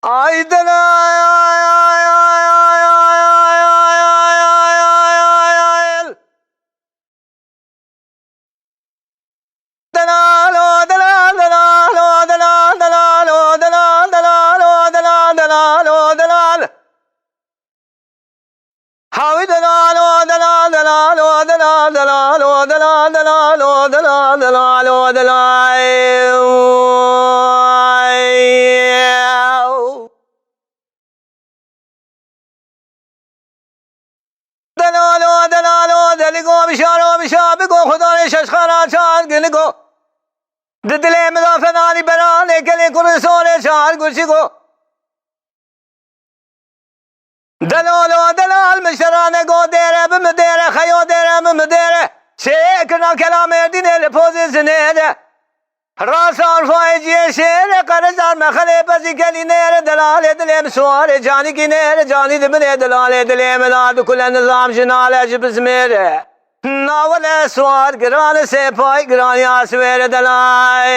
Ay دلے مضافہ نالی برانے کے لیے کل سونے چار گوشی کو دلالو دلال مشرانے کو دیرے بمدیرے خیو دیرے بمدیرے شیکنا کلام دینے لپوزی سنیدے راسان فائجی شیر قرزار مخلے پسی کلی نیر دلالے دلے مسوارے جانی کی نیر جانی دبنے دلالے دلے مداد کل نظام جنالے جبس میرے ناول سوار گران سے پائی گرانی آسویر دلائی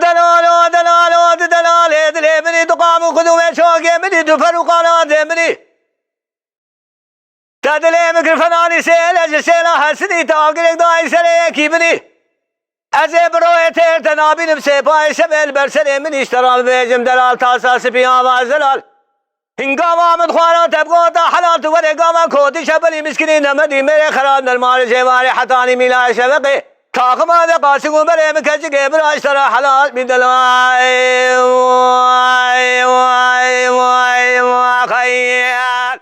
دلالو دلالو دلالے دلے منی تقامو خدو میں شوگے منی دفروقانا دے منی تدلے مکرفنانی سے لجسینا حسنی تاگرک دائی سرے کی منی ازه بروی تیر تنابینم سپای شبیل برسر من اشترال بیجم دلال تاسا سپی آواز دلال هنگام آمد خوارا تبگو تا حلال تو ورگاما کودی شبلی مسکنی نمدی میرے خراب نرمال جواری حتانی میلا شبقی تاقم آده قاسقو بره مکجگه براش ترا حلال بی دلائی وای وای وای وای خیال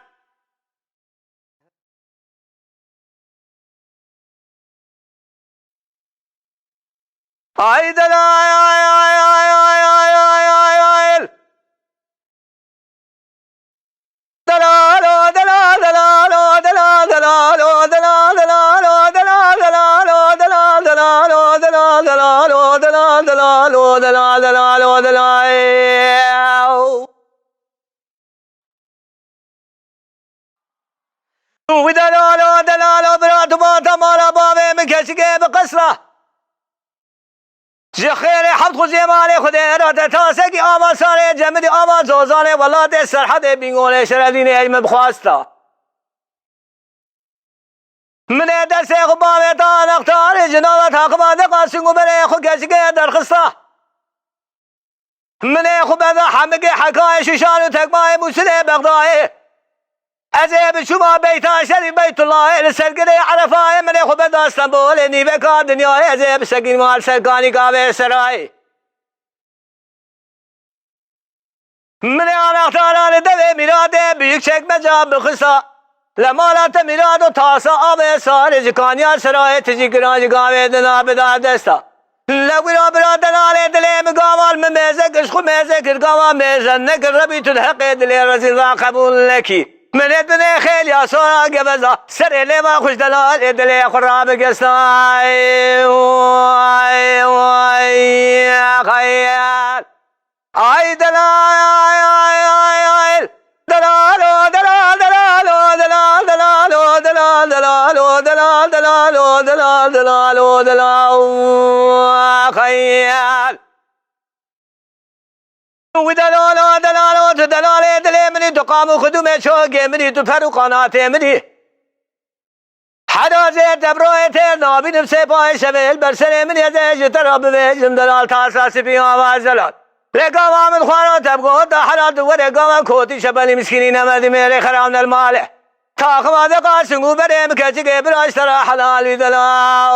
ay dalal ay ay ay ay ay ay ay ay dalalo dalal dalalo dalal dalalo dalal dalalo dalal dalalo dalal dalalo dalal dalalo dalal dalalo dalal dalalo dalal ودلالو دلالو برات باتا مالا بابه مكشكي بقصره خیر حفظ خوزی مالی خود اراد تاسکی آمان ساره جمعی آمان زوزانه ولاد سرحد بینگونه شردین علم بخواستا من درس خبامه تا نختار جنابت حقبانده قاسنگو بره خود کشگه درخستا من خود بذا حمقی حکای ششان و تکمای مسله بغدای ازه شما بیت شریف بیت الله لسرگره عرفای من خود بذا استنبول نیوه کار دنیای ازه بسگین مال سرکانی کاوه سرای من آنختاران دوه میراده بیک چکمجه بخستا لمالات میراد و تاسا آب سار جکانیا سرای تجیگران جگاوه دنا بدار دستا لگویرا برا دلاله دلی مگاوال ممیزه کشخو میزه کرگاوا میزه نکر ربی تلحق دلی رزیل را قبول لکی من ادنی خیل یا سورا گبزا سر لیما خوش دلال دلی خراب گستای وای وای خیال آی دلال آی آی آی آی دلالو دلال دلالو دلال دلالو دلال دلالو دلال دلالو دلال دلالو دلال خیال ودلالو دلالو دلال دلی منی تقام خدوم شوگی منی تو فروقانات منی حرازه تبروی تیر نابینم سپای شبیل برسر منی ازه جترا بویجم دلال تاسا سپی آواز دلال رقام آمد خوارا تبگو تا حلال تو رقام کوتی شبلی مسکینی نمدی میرے خرام المال تاقم آده قاسنگو بره مکچگه براش ترا حلال دلال